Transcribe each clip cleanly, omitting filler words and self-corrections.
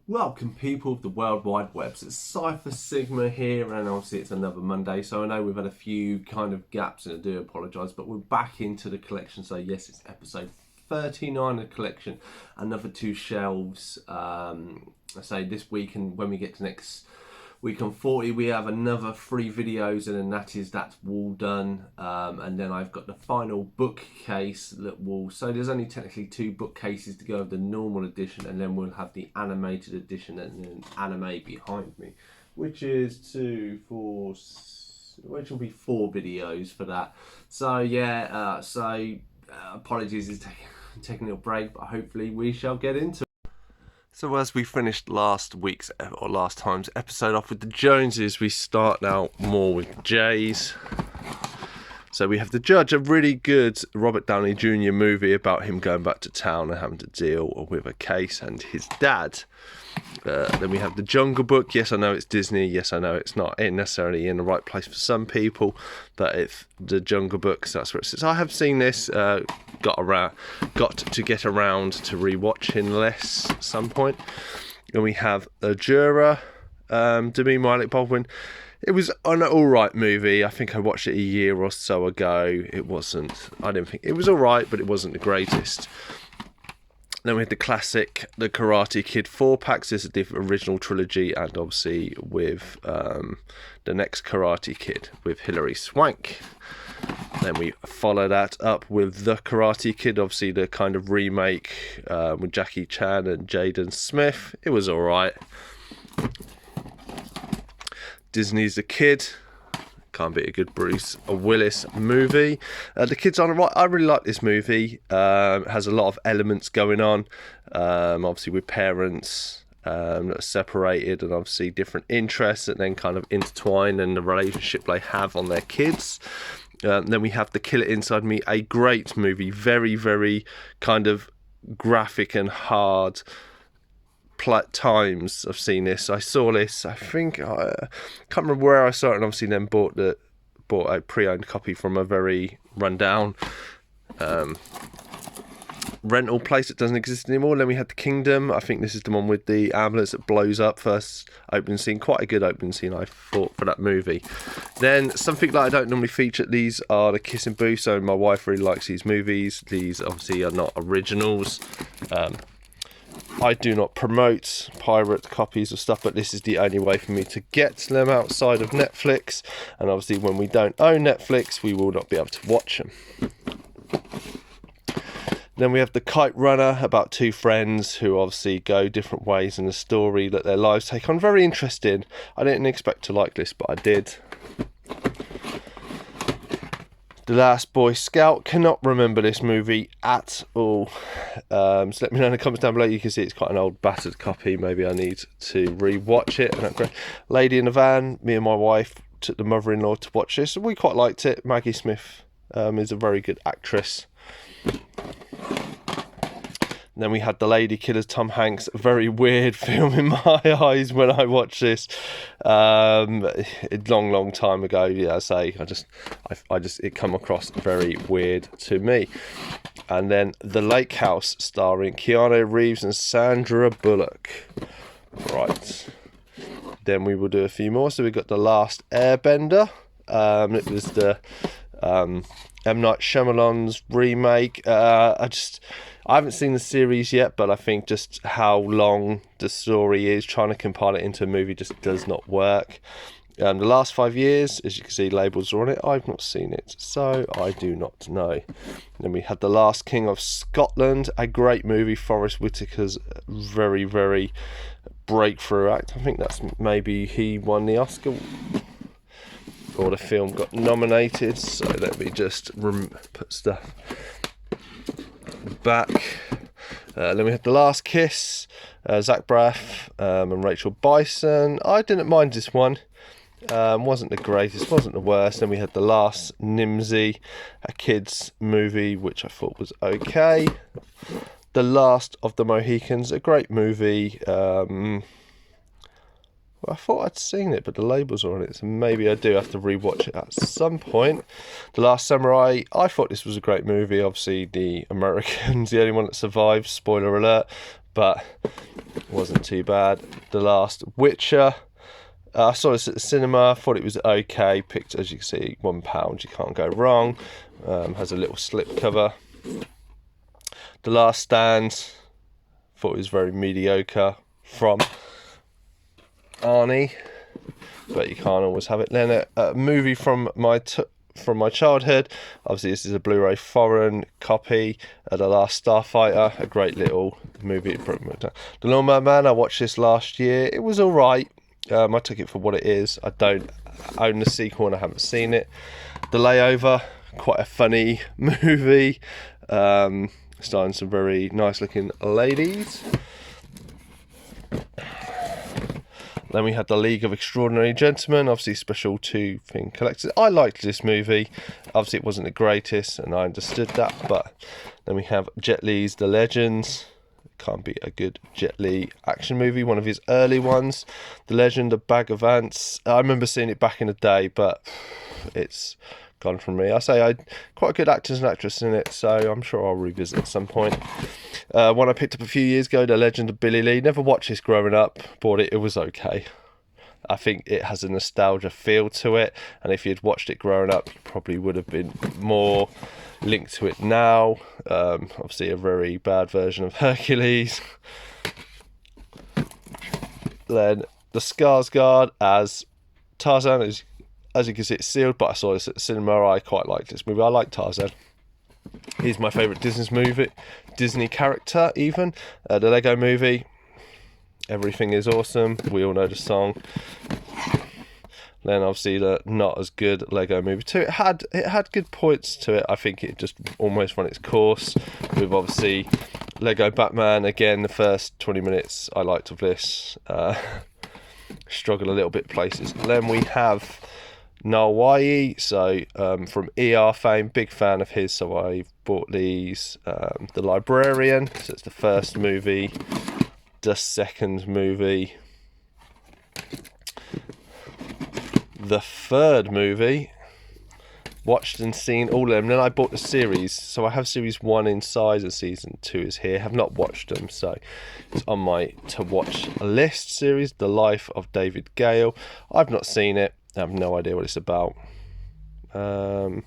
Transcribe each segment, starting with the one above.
Welcome, people of the World Wide Webs. It's Cypher Sigma here, and obviously it's another Monday, so I know we've had a few kind of gaps, and I do apologise, but we're back into the collection. So yes, it's episode 39 of the collection, another two shelves. I say this week, and when we get to next week on 40, we have another 3 videos, and then that's all done. And then I've got the final bookcase that will, so there's only technically 2 bookcases to go of the normal edition, and then we'll have the animated edition and then anime behind me, which is 2, 4, which will be 4 videos for that. So yeah, apologies, it's taking a little break, but hopefully we shall get into it. So as we finished last time's episode off with the Joneses, we start now more with Jays. So we have The Judge, a really good Robert Downey Jr. movie about him going back to town and having to deal with a case and his dad. Then we have The Jungle Book. Yes, I know it's Disney. Yes, I know it's not necessarily in the right place for some people, but it's The Jungle Book, so that's where it sits. I have seen this, got to get around to rewatching this at some point. And we have A Juror, Demi Moore, Baldwin. It was an alright movie. I think I watched it a year or so ago. I didn't think it was alright, but it wasn't the greatest. Then we had the classic, The Karate Kid 4-packs. This is the original trilogy, and obviously with the next Karate Kid with Hilary Swank. Then we follow that up with The Karate Kid, obviously the kind of remake with Jackie Chan and Jaden Smith. It was alright. Disney's The Kid. Can't beat a good Bruce Willis movie. The Kid's on the Right. I really like this movie. It has a lot of elements going on. Obviously with parents that are separated, and obviously different interests that then kind of intertwine, and the relationship they have on their kids. Then we have The Killer Inside Me, a great movie. Very, very kind of graphic and hard times I've seen this. I saw this, I think, I can't remember where I saw it, and obviously then bought a pre-owned copy from a very rundown rental place that doesn't exist anymore. Then we had The Kingdom. I think this is the one with the ambulance that blows up. First opening scene, quite a good opening scene I thought for that movie. Then something that I don't normally feature, these are the Kissing Booth. So my wife really likes these movies. These obviously are not originals. I do not promote pirate copies of stuff, but this is the only way for me to get them outside of Netflix. And obviously when we don't own Netflix, we will not be able to watch them. Then we have The Kite Runner, about 2 friends who obviously go different ways in the story that their lives take on. Very interesting. I didn't expect to like this, but I did. The Last Boy Scout. Cannot remember this movie at all. So let me know in the comments down below. You can see it's quite an old battered copy. Maybe I need to re-watch it. Lady in the Van. Me and my wife took the mother-in-law to watch this. We quite liked it. Maggie Smith is a very good actress. And then we had The Lady Killers, Tom Hanks. A very weird film in my eyes when I watched this. A long time ago. Yeah, I just it come across very weird to me. And then The Lake House, starring Keanu Reeves and Sandra Bullock. Right. Then we will do a few more. So we got The Last Airbender. It was the M. Night Shyamalan's remake. I haven't seen the series yet, but I think just how long the story is, trying to compile it into a movie just does not work. The Last 5 Years, as you can see, labels are on it. I've not seen it, so I do not know. Then we had The Last King of Scotland, a great movie. Forest Whitaker's very, very breakthrough act. I think that's maybe he won the Oscar, or the film got nominated. So let me just put stuff back. Then we had The Last Kiss, Zach Braff and Rachel Bison. I didn't mind this one. Wasn't the greatest, wasn't the worst. Then we had The Last Nimsy, a kids movie which I thought was okay. The Last of the Mohicans, a great movie. I thought I'd seen it, but the labels are on it, so maybe I do have to rewatch it at some point. The Last Samurai, I thought this was a great movie. Obviously, the American's the only one that survived, spoiler alert, but it wasn't too bad. The Last Witcher, I saw this at the cinema, thought it was okay. Picked, as you can see, £1, you can't go wrong. Has a little slip cover. The Last Stand, thought it was very mediocre from Arnie, but you can't always have it. Then a movie from my childhood. Obviously, this is a Blu-ray foreign copy. The Last Starfighter, a great little movie. The Lawnmower Man, I watched this last year. It was all right. I took it for what it is. I don't own the sequel and I haven't seen it. The Layover, quite a funny movie. Starring some very nice looking ladies. Then we had The League of Extraordinary Gentlemen, obviously special to Thing Collectors. I liked this movie. Obviously it wasn't the greatest and I understood that, but then we have Jet Li's The Legends. Can't be a good Jet Li action movie, one of his early ones. The Legend of Bag of Ants. I remember seeing it back in the day, but it's gone from me. I say I quite good actors and actresses in it, so I'm sure I'll revisit at some point. One I picked up a few years ago, The Legend of Billy Lee. Never watched this growing up, bought it, it was okay. I think it has a nostalgia feel to it, and if you'd watched it growing up, you probably would have been more linked to it now. Obviously a very bad version of Hercules. Then The Skarsgård as Tarzan, as you can see, it's sealed, but I saw this at the cinema. I quite liked this movie. I like Tarzan. He's my favourite Disney character even. The Lego Movie, Everything is Awesome. We all know the song. Then obviously the not as good Lego Movie 2. It had good points to it. I think it just almost run its course. With obviously Lego Batman, again, the first 20 minutes I liked of this. Struggle a little bit places. Then we have Noel Waiyi, so from ER fame, big fan of his, so I bought these. The Librarian, so it's the first movie. The second movie. The third movie. Watched and seen all of them. Then I bought the series, so I have series 1 inside and season 2 is here. Have not watched them, so it's on my to watch list series. The Life of David Gale. I've not seen it. I have no idea what it's about. Must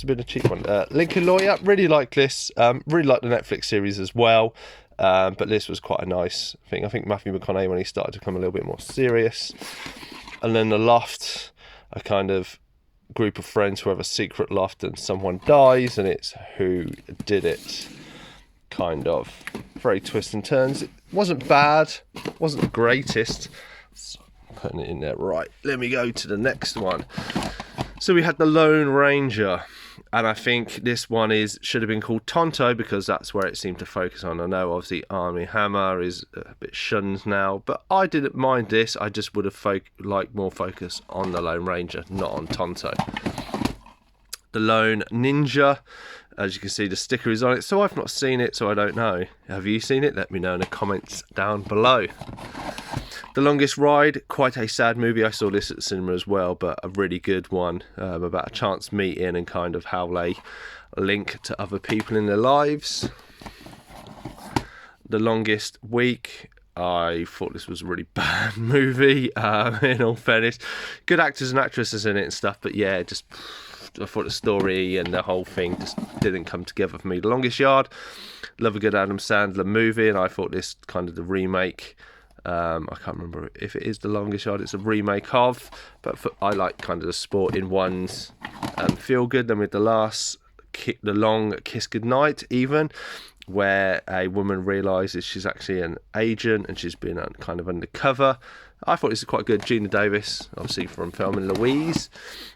have been a cheap one. Lincoln Lawyer, really like this. Really like the Netflix series as well. But this was quite a nice thing. I think Matthew McConaughey, when he started to become a little bit more serious. And then The Loft, a kind of group of friends who have a secret loft and someone dies and it's who did it. Kind of very twists and turns. It wasn't bad, wasn't the greatest. So putting it in there. Right, let me go to the next one. So we had The Lone Ranger, and I think this one should have been called Tonto because that's where it seemed to focus on. I know obviously Armie Hammer is a bit shunned now, but I didn't mind this. I just would have liked more focus on The Lone Ranger, not on Tonto. The Lone Ninja, as you can see the sticker is on it, so I've not seen it, so I don't know. Have you seen it? Let me know in the comments down below. The Longest Ride, quite a sad movie. I saw this at the cinema as well, but a really good one about a chance meeting and kind of how they link to other people in their lives. The Longest Week, I thought this was a really bad movie, in all fairness. Good actors and actresses in it and stuff, but yeah, just I thought the story and the whole thing just didn't come together for me. The Longest Yard, love a good Adam Sandler movie, and I thought this kind of the remake. I can't remember if it is The Longest Yard, it's a remake of, but I like kind of the sporting ones and feel good. Then with the Long Kiss Goodnight, even, where a woman realises she's actually an agent and she's been kind of undercover. I thought this was quite good. Geena Davis, obviously from Thelma and Louise.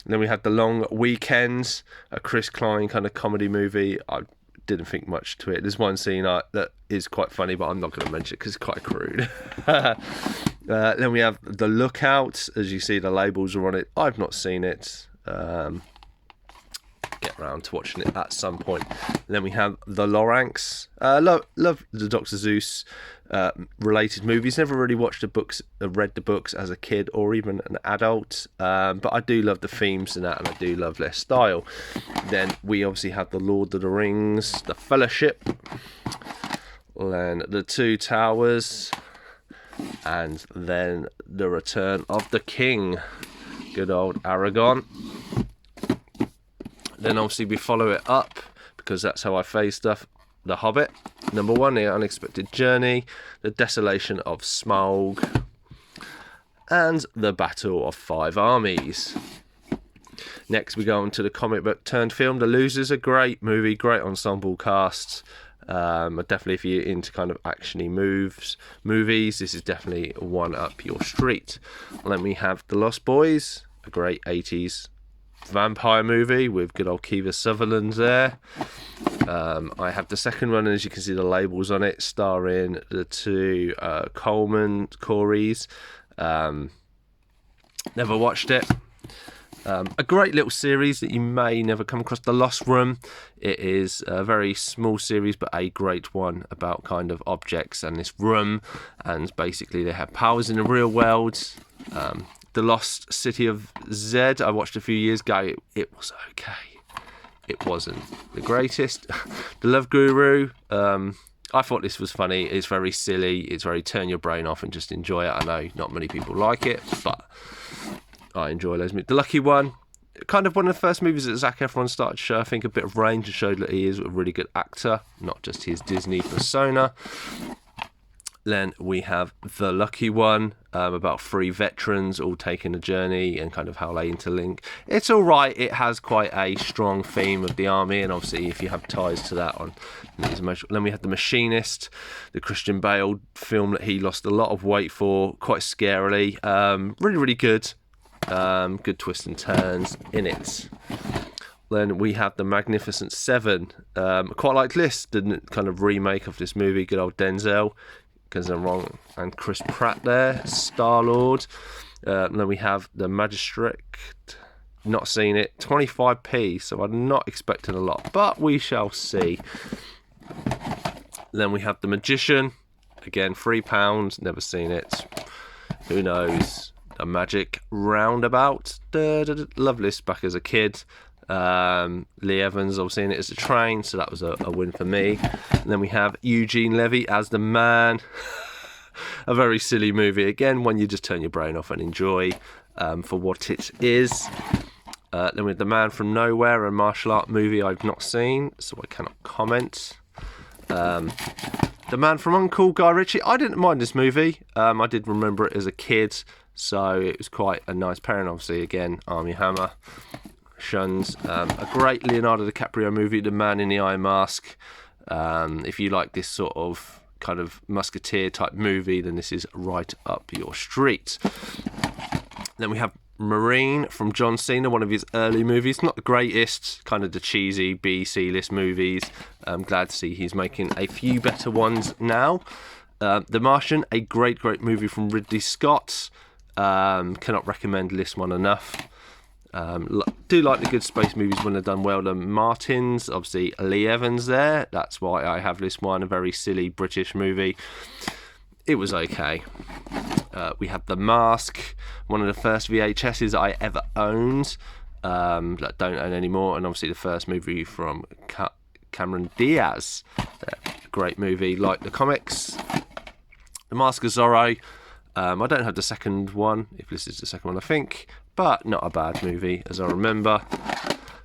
And then we had The Long Weekends, a Chris Klein kind of comedy movie. I didn't think much to it. There's one scene that is quite funny, but I'm not going to mention it because it's quite crude. Then we have The Lookout. As you see, the labels are on it. I've not seen it. get around to watching it at some point. And then we have The Lorax. Love the Dr. Zeus related movies. Never really watched read the books as a kid or even an adult, but I do love the themes in that, and I do love their style. Then we obviously have The Lord of the Rings, The Fellowship, then The Two Towers, and then The Return of the King. Good old Aragon. Then obviously we follow it up, because that's how I phase stuff. The Hobbit, number 1, The Unexpected Journey, The Desolation of Smaug, and The Battle of Five Armies. Next we go on to the comic book turned film. The Losers, a great movie, great ensemble cast. Definitely if you're into kind of actiony movies, this is definitely one up your street. And then we have The Lost Boys, a great 80s vampire movie with good old Kiefer Sutherland there. I have the second one, and as you can see the labels on it, starring the two Coreys. Never watched it. A great little series that you may never come across, The Lost Room. It is a very small series, but a great one about kind of objects and this room, and basically they have powers in the real world. The Lost City of Zed, I watched a few years ago. It was okay. It wasn't the greatest. The Love Guru, I thought this was funny. It's very silly. It's very turn your brain off and just enjoy it. I know not many people like it, but I enjoy those movies. The Lucky One, kind of one of the first movies that Zac Efron started to show, I think, a bit of range, and showed that he is a really good actor, not just his Disney persona. Then we have The Lucky One, about 3 veterans all taking a journey and kind of how they interlink. It's all right. It has quite a strong theme of the army, and obviously if you have ties to that on, then we have The Machinist, the Christian Bale film that he lost a lot of weight for, quite scarily. Really, really good. Good twists and turns in it. Then we have The Magnificent Seven. Quite like this, the kind of remake of this movie. Good old Denzel, because I'm wrong, and Chris Pratt there, Star-Lord. Then we have The Magistrate. Not seen it. 25p, so I'm not expecting a lot, but we shall see. Then we have The Magician. Again, £3. Never seen it. Who knows? A Magic Roundabout. Loved this back as a kid. Lee Evans, I've seen it as a train, so that was a win for me. And then we have Eugene Levy as the Man. A very silly movie, again, one you just turn your brain off and enjoy for what it is. Then we have The Man from Nowhere, a martial art movie I've not seen, so I cannot comment. The Man from U.N.C.L.E., Guy Ritchie. I didn't mind this movie. I did remember it as a kid, so it was quite a nice pairing. Obviously, again, Armie Hammer. Shuns. A great Leonardo DiCaprio movie, The Man in the Iron Mask. If you like this sort of kind of musketeer type movie, then this is right up your street. Then we have Marine from John Cena, one of his early movies. Not the greatest, kind of the cheesy B-C list movies. I'm glad to see he's making a few better ones now. The Martian, a great movie from Ridley Scott. Cannot recommend this one enough. Do like the good space movies when they're done well. The Martins, obviously Lee Evans there. That's why I have this one. A very silly British movie. It was okay. We have The Mask, one of the first VHSs I ever owned. That don't own anymore. And obviously the first movie from Cameron Diaz. Great movie, like the comics. The Mask of Zorro. I don't have the second one, if this is the second one, I think, but not a bad movie, as I remember.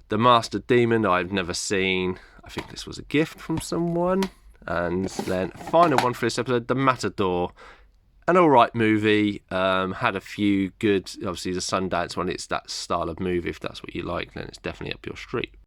The Master Demon, I've never seen. I think this was a gift from someone. And then, final one for this episode, The Matador. An alright movie, had a few good, obviously the Sundance one, it's that style of movie. If that's what you like, then it's definitely up your street.